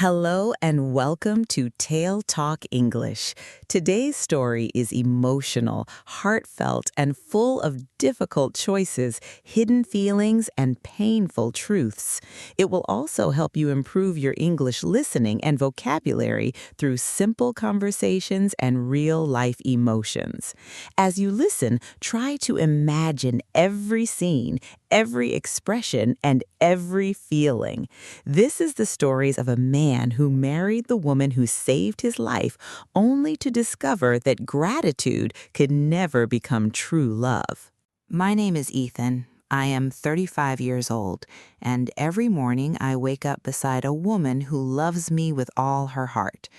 Hello and welcome to TaleTalk English. Today's story is emotional, heartfelt, and full of difficult choices, hidden feelings, and painful truths. It will also help you improve your English listening and vocabulary through simple conversations and real-life emotions. As you listen, try to imagine every scene, every expression, and every feeling. This is the stories of a man who married the woman who saved his life only to discover that gratitude could never become true love. My name is Ethan. I am 35 years old, and every morning I wake up beside a woman who loves me with all her heart.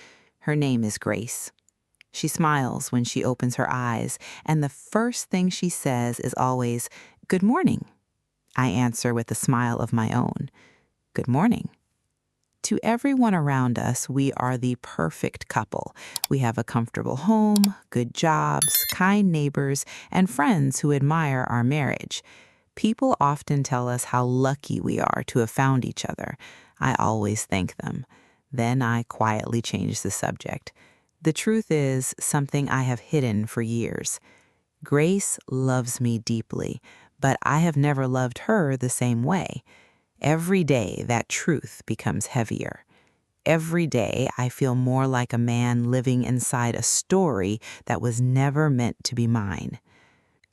Her name is Grace. She smiles when she opens her eyes, and the first thing she says is always, "Good morning." I answer with a smile of my own. Good morning. To everyone around us, we are the perfect couple. We have a comfortable home, good jobs, kind neighbors, and friends who admire our marriage. People often tell us how lucky we are to have found each other. I always thank them. Then I quietly change the subject. The truth is something I have hidden for years. Grace loves me deeply, but I have never loved her the same way. Every day, that truth becomes heavier. Every day, I feel more like a man living inside a story that was never meant to be mine.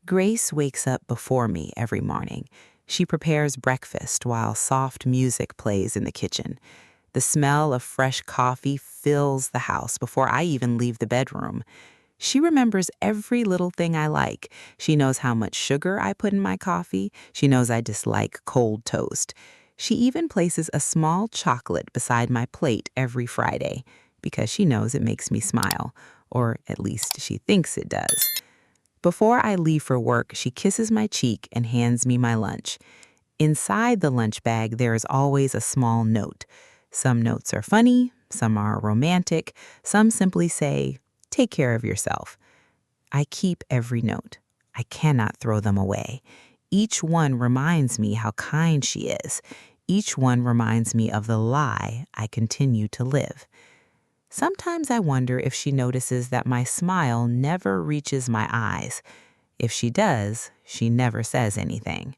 Grace wakes up before me every morning. She prepares breakfast while soft music plays in the kitchen. The smell of fresh coffee fills the house before I even leave the bedroom. She remembers every little thing I like. She knows how much sugar I put in my coffee. She knows I dislike cold toast. She even places a small chocolate beside my plate every Friday because she knows it makes me smile, or at least she thinks it does. Before I leave for work, she kisses my cheek and hands me my lunch. Inside the lunch bag, there is always a small note. Some notes are funny, some are romantic, some simply say, "Take care of yourself." I keep every note. I cannot throw them away. Each one reminds me how kind she is. Each one reminds me of the lie I continue to live. Sometimes I wonder if she notices that my smile never reaches my eyes. If she does, she never says anything.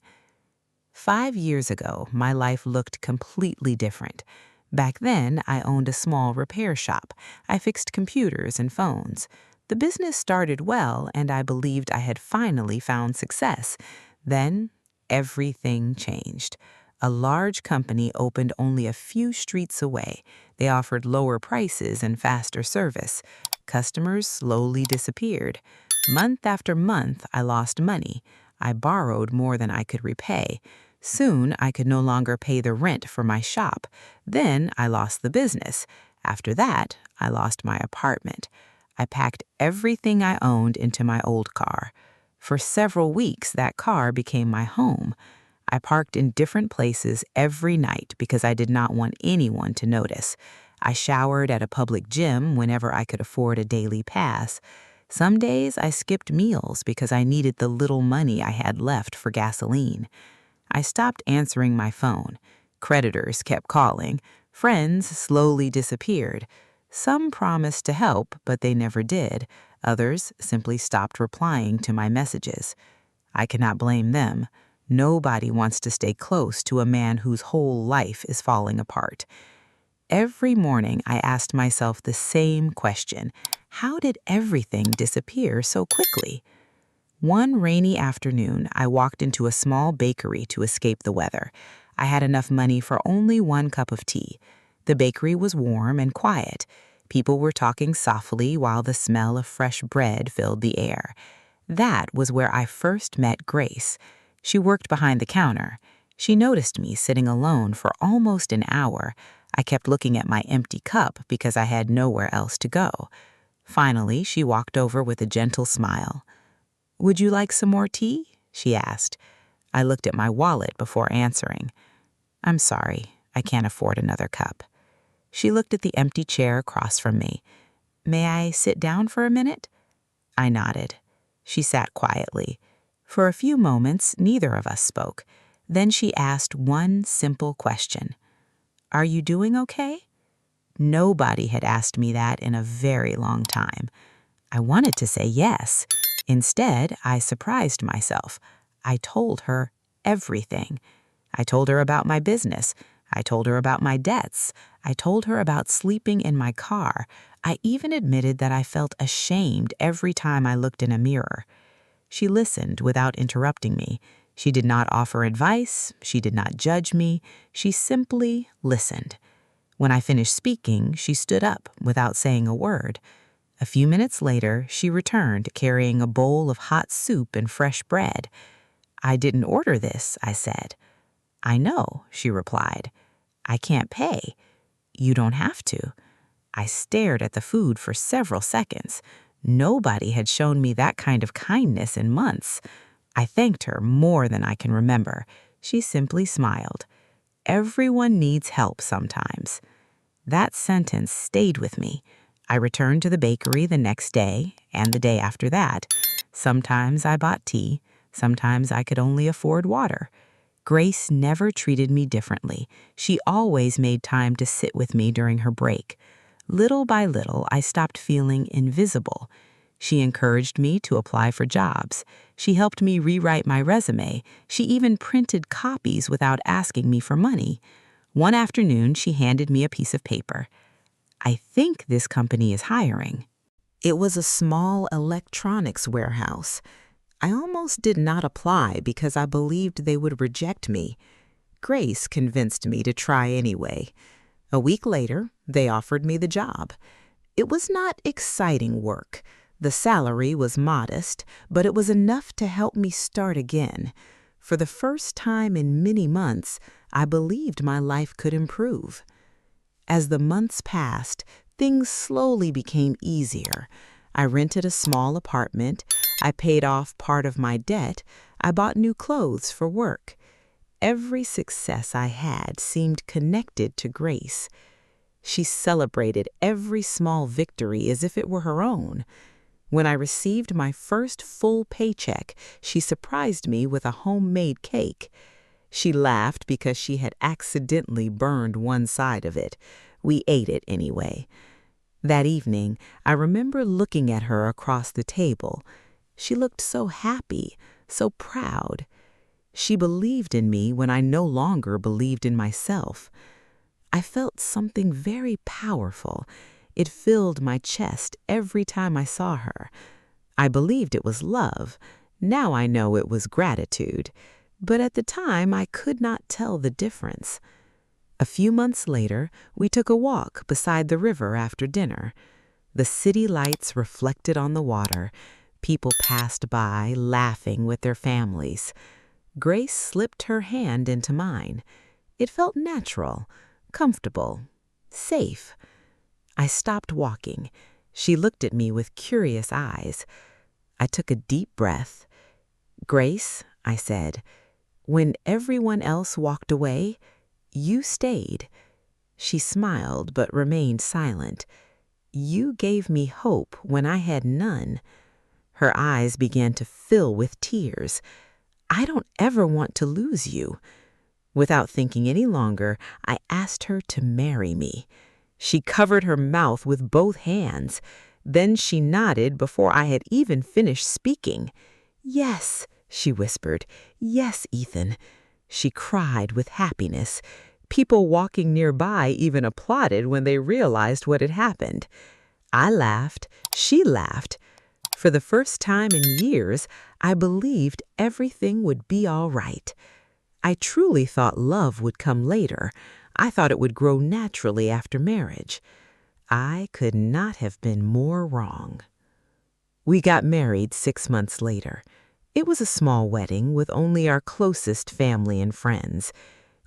5 years ago, my life looked completely different. Back then, I owned a small repair shop. I fixed computers and phones. The business started well, and I believed I had finally found success. Then, everything changed. A large company opened only a few streets away. They offered lower prices and faster service. Customers slowly disappeared. Month after month, I lost money. I borrowed more than I could repay. Soon, I could no longer pay the rent for my shop. Then, I lost the business. After that, I lost my apartment. I packed everything I owned into my old car. For several weeks, that car became my home. I parked in different places every night because I did not want anyone to notice. I showered at a public gym whenever I could afford a daily pass. Some days I skipped meals because I needed the little money I had left for gasoline. I stopped answering my phone. Creditors kept calling. Friends slowly disappeared. Some promised to help, but they never did. Others simply stopped replying to my messages. I cannot blame them. Nobody wants to stay close to a man whose whole life is falling apart. Every morning, I asked myself the same question. How did everything disappear so quickly? One rainy afternoon, I walked into a small bakery to escape the weather. I had enough money for only one cup of tea. The bakery was warm and quiet. People were talking softly while the smell of fresh bread filled the air. That was where I first met Grace. She worked behind the counter. She noticed me sitting alone for almost an hour. I kept looking at my empty cup because I had nowhere else to go. Finally, she walked over with a gentle smile. "Would you like some more tea?" she asked. I looked at my wallet before answering. "I'm sorry, I can't afford another cup." She looked at the empty chair across from me. "May I sit down for a minute?" I nodded. She sat quietly. For a few moments, neither of us spoke. Then she asked one simple question. "Are you doing okay?" Nobody had asked me that in a very long time. I wanted to say yes. Instead, I surprised myself. I told her everything. I told her about my business. I told her about my debts. I told her about sleeping in my car. I even admitted that I felt ashamed every time I looked in a mirror. She listened without interrupting me. She did not offer advice. She did not judge me. She simply listened. When I finished speaking, she stood up without saying a word. A few minutes later, she returned carrying a bowl of hot soup and fresh bread. "I didn't order this," I said. "I know," she replied. "I can't pay." "You don't have to." I stared at the food for several seconds. Nobody had shown me that kind of kindness in months. I thanked her more than I can remember. She simply smiled. Everyone needs help sometimes. That sentence stayed with me. I returned to the bakery the next day and the day after that. Sometimes I bought tea. Sometimes I could only afford water. Grace never treated me differently. She always made time to sit with me during her break. Little by little, I stopped feeling invisible. She encouraged me to apply for jobs. She helped me rewrite my resume. She even printed copies without asking me for money. One afternoon, she handed me a piece of paper. "I think this company is hiring." It was a small electronics warehouse. I almost did not apply because I believed they would reject me. Grace convinced me to try anyway. A week later, they offered me the job. It was not exciting work. The salary was modest, but it was enough to help me start again. For the first time in many months, I believed my life could improve. As the months passed, things slowly became easier. I rented a small apartment. I paid off part of my debt. I bought new clothes for work. Every success I had seemed connected to Grace. She celebrated every small victory as if it were her own. When I received my first full paycheck, she surprised me with a homemade cake. She laughed because she had accidentally burned one side of it. We ate it anyway. That evening, I remember looking at her across the table. She looked so happy, so proud. She believed in me when I no longer believed in myself. I felt something very powerful. It filled my chest every time I saw her. I believed it was love. Now I know it was gratitude. But at the time, I could not tell the difference. A few months later, we took a walk beside the river after dinner. The city lights reflected on the water. People passed by, laughing with their families. Grace slipped her hand into mine. It felt natural, comfortable, safe. I stopped walking. She looked at me with curious eyes. I took a deep breath. "Grace," I said, "when everyone else walked away, you stayed." She smiled but remained silent. "You gave me hope when I had none." Her eyes began to fill with tears. "I don't ever want to lose you." Without thinking any longer, I asked her to marry me. She covered her mouth with both hands. Then she nodded before I had even finished speaking. "Yes," she whispered. "Yes, Ethan." She cried with happiness. People walking nearby even applauded when they realized what had happened. I laughed. She laughed. For the first time in years, I believed everything would be all right. I truly thought love would come later. I thought it would grow naturally after marriage. I could not have been more wrong. We got married 6 months later. It was a small wedding with only our closest family and friends.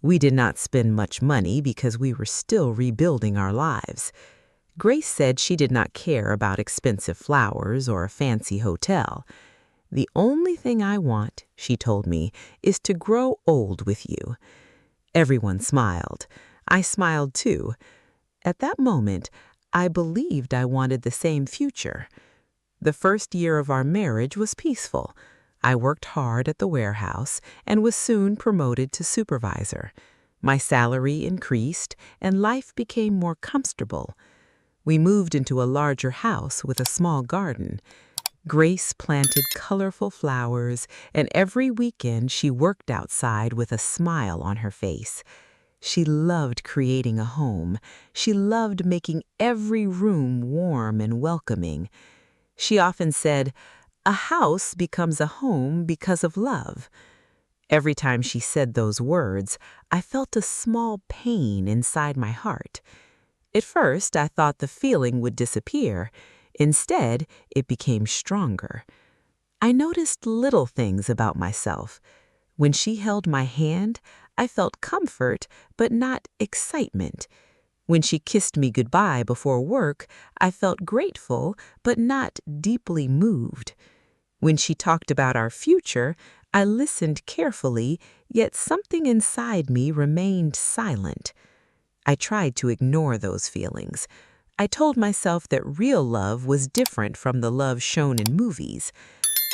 We did not spend much money because we were still rebuilding our lives. Grace said she did not care about expensive flowers or a fancy hotel. "The only thing I want," she told me, "is to grow old with you." Everyone smiled. I smiled too. At that moment, I believed I wanted the same future. The first year of our marriage was peaceful. I worked hard at the warehouse and was soon promoted to supervisor. My salary increased, and life became more comfortable. We moved into a larger house with a small garden. Grace planted colorful flowers, and every weekend she worked outside with a smile on her face. She loved creating a home. She loved making every room warm and welcoming. She often said, "A house becomes a home because of love." Every time she said those words, I felt a small pain inside my heart. At first, I thought the feeling would disappear. Instead, it became stronger. I noticed little things about myself. When she held my hand, I felt comfort, but not excitement. When she kissed me goodbye before work, I felt grateful, but not deeply moved. When she talked about our future, I listened carefully, yet something inside me remained silent. I tried to ignore those feelings. I told myself that real love was different from the love shown in movies.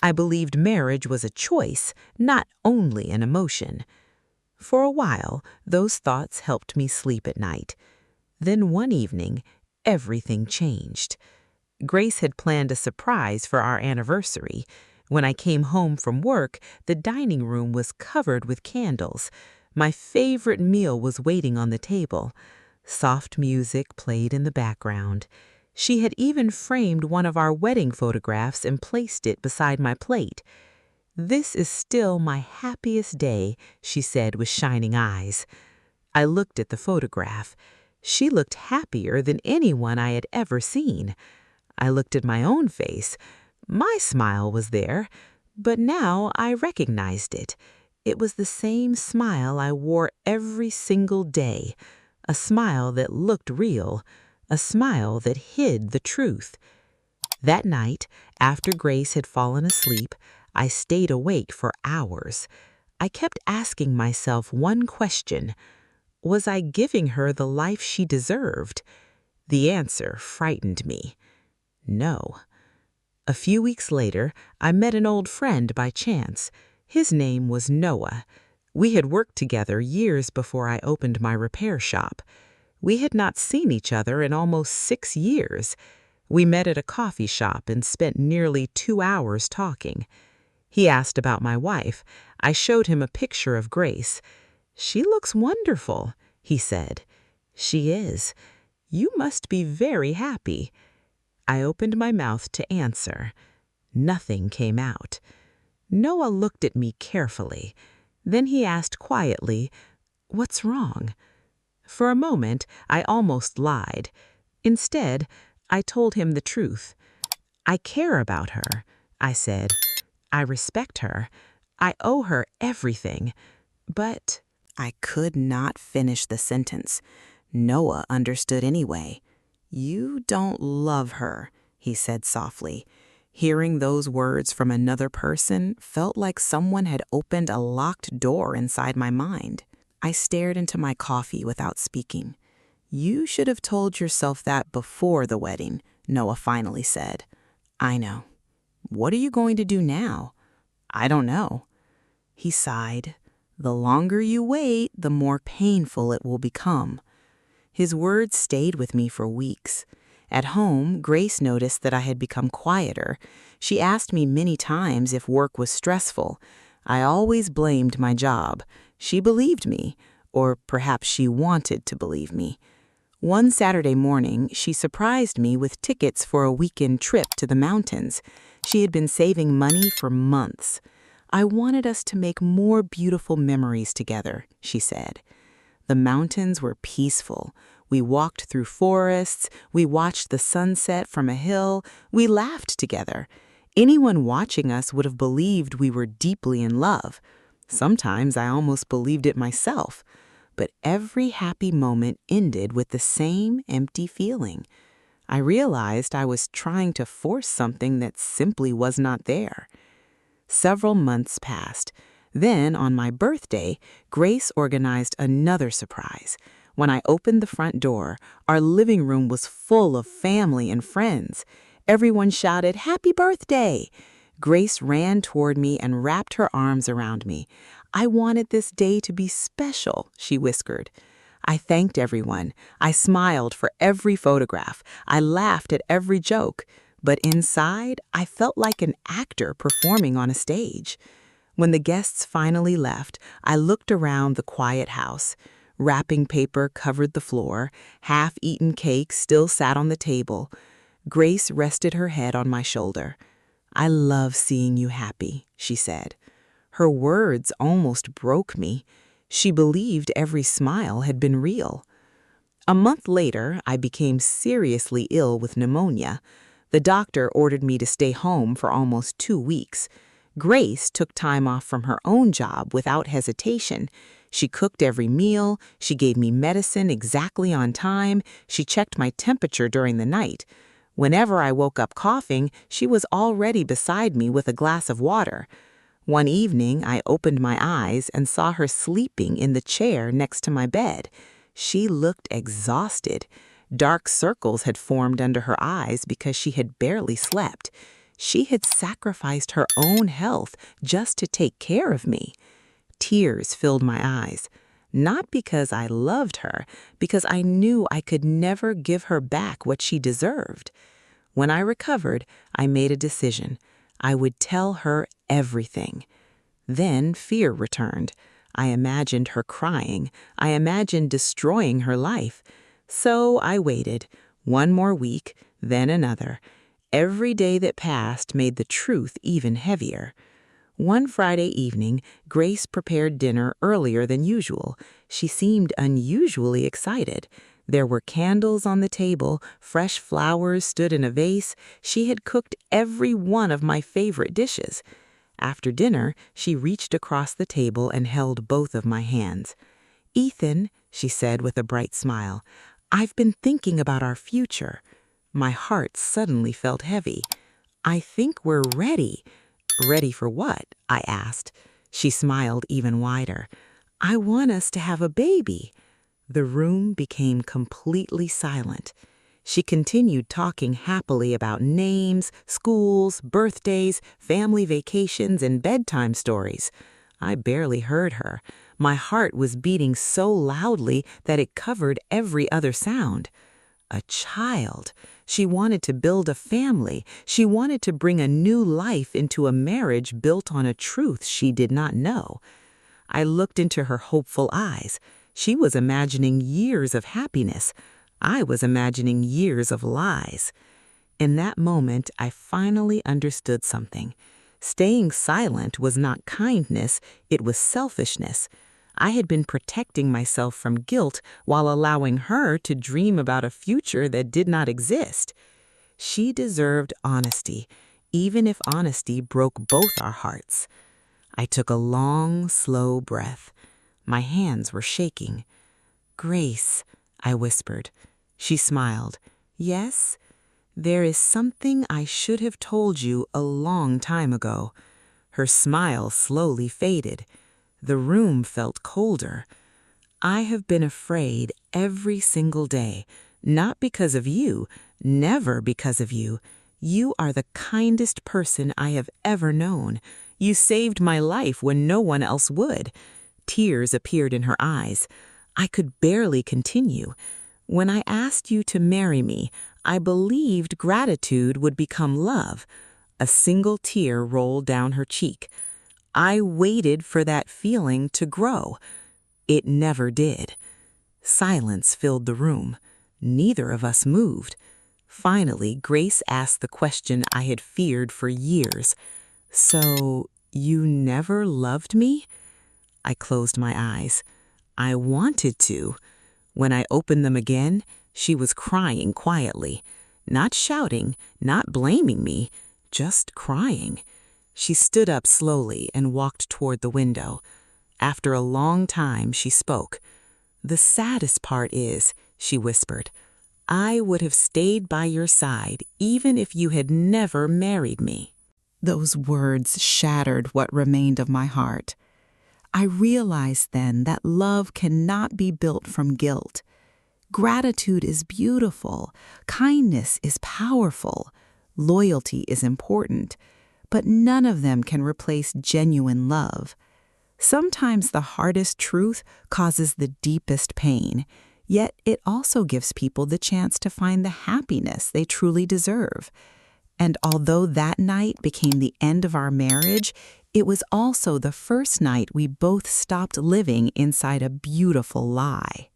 I believed marriage was a choice, not only an emotion. For a while, those thoughts helped me sleep at night. Then one evening, everything changed. Grace had planned a surprise for our anniversary. When I came home from work, the dining room was covered with candles. My favorite meal was waiting on the table. Soft music played in the background. She had even framed one of our wedding photographs and placed it beside my plate. "This is still my happiest day," she said with shining eyes. I looked at the photograph. She looked happier than anyone I had ever seen. I looked at my own face. My smile was there, but now I recognized it. It was the same smile I wore every single day, a smile that looked real, a smile that hid the truth. That night, after Grace had fallen asleep, I stayed awake for hours. I kept asking myself one question: was I giving her the life she deserved? The answer frightened me. No. A few weeks later, I met an old friend by chance. His name was Noah. We had worked together years before I opened my repair shop. We had not seen each other in almost 6 years. We met at a coffee shop and spent nearly 2 hours talking. He asked about my wife. I showed him a picture of Grace. "She looks wonderful," he said. "She is. You must be very happy." I opened my mouth to answer. Nothing came out. Noah looked at me carefully. Then he asked quietly, "What's wrong?" For a moment, I almost lied. Instead, I told him the truth. "I care about her," I said. "I respect her. I owe her everything." But I could not finish the sentence. Noah understood anyway. "You don't love her," he said softly. Hearing those words from another person felt like someone had opened a locked door inside my mind. I stared into my coffee without speaking. "You should have told yourself that before the wedding," Noah finally said. "I know. What are you going to do now?" "I don't know." He sighed. "The longer you wait, the more painful it will become." His words stayed with me for weeks. At home, Grace noticed that I had become quieter. She asked me many times if work was stressful. I always blamed my job. She believed me, or perhaps she wanted to believe me. One Saturday morning, she surprised me with tickets for a weekend trip to the mountains. She had been saving money for months. "I wanted us to make more beautiful memories together," she said. The mountains were peaceful. We walked through forests. We watched the sunset from a hill. We laughed together. Anyone watching us would have believed we were deeply in love. Sometimes I almost believed it myself. But every happy moment ended with the same empty feeling. I realized I was trying to force something that simply was not there. Several months passed. Then, on my birthday, Grace organized another surprise. When I opened the front door, our living room was full of family and friends. Everyone shouted, "Happy birthday!" Grace ran toward me and wrapped her arms around me. I wanted this day to be special, she whispered. I thanked everyone. I smiled for every photograph. I laughed at every joke. But inside, I felt like an actor performing on a stage. When the guests finally left, I looked around the quiet house. Wrapping paper covered the floor. Half-eaten cake still sat on the table. Grace rested her head on my shoulder. I love seeing you happy, she said. Her words almost broke me. She believed every smile had been real. A month later, I became seriously ill with pneumonia. The doctor ordered me to stay home for almost 2 weeks. Grace took time off from her own job without hesitation. She cooked every meal, she gave me medicine exactly on time, she checked my temperature during the night. Whenever I woke up coughing, she was already beside me with a glass of water. One evening, I opened my eyes and saw her sleeping in the chair next to my bed. She looked exhausted. Dark circles had formed under her eyes because she had barely slept. She had sacrificed her own health just to take care of me. Tears filled my eyes, not because I loved her, because I knew I could never give her back what she deserved. When I recovered, I made a decision. I would tell her everything. Then fear returned. I imagined her crying. I imagined destroying her life. So I waited. One more week, then another. Every day that passed made the truth even heavier. One Friday evening, Grace prepared dinner earlier than usual. She seemed unusually excited. There were candles on the table, fresh flowers stood in a vase. She had cooked every one of my favorite dishes. After dinner, she reached across the table and held both of my hands. "Ethan," she said with a bright smile, "I've been thinking about our future." My heart suddenly felt heavy. "I think we're ready." "Ready for what?" I asked. She smiled even wider. "I want us to have a baby." The room became completely silent. She continued talking happily about names, schools, birthdays, family vacations, and bedtime stories. I barely heard her. My heart was beating so loudly that it covered every other sound. A child. She wanted to build a family. She wanted to bring a new life into a marriage built on a truth she did not know. I looked into her hopeful eyes. She was imagining years of happiness. I was imagining years of lies. In that moment, I finally understood something. Staying silent was not kindness, it was selfishness. I had been protecting myself from guilt while allowing her to dream about a future that did not exist. She deserved honesty, even if honesty broke both our hearts. I took a long, slow breath. My hands were shaking. "Grace," I whispered. She smiled. "Yes? There is something I should have told you a long time ago." Her smile slowly faded. The room felt colder. "I have been afraid every single day, not because of you, never because of you. You are the kindest person I have ever known. You saved my life when no one else would." Tears appeared in her eyes. I could barely continue. "When I asked you to marry me, I believed gratitude would become love." A single tear rolled down her cheek. I waited for that feeling to grow. It never did. Silence filled the room. Neither of us moved. Finally, Grace asked the question I had feared for years. "So, you never loved me?" I closed my eyes. I wanted to. When I opened them again, she was crying quietly. Not shouting, not blaming me, just crying. She stood up slowly and walked toward the window. After a long time, she spoke. "The saddest part is," she whispered, "I would have stayed by your side even if you had never married me." Those words shattered what remained of my heart. I realized then that love cannot be built from guilt. Gratitude is beautiful, kindness is powerful, loyalty is important, but none of them can replace genuine love. Sometimes the hardest truth causes the deepest pain, yet it also gives people the chance to find the happiness they truly deserve. And although that night became the end of our marriage, it was also the first night we both stopped living inside a beautiful lie.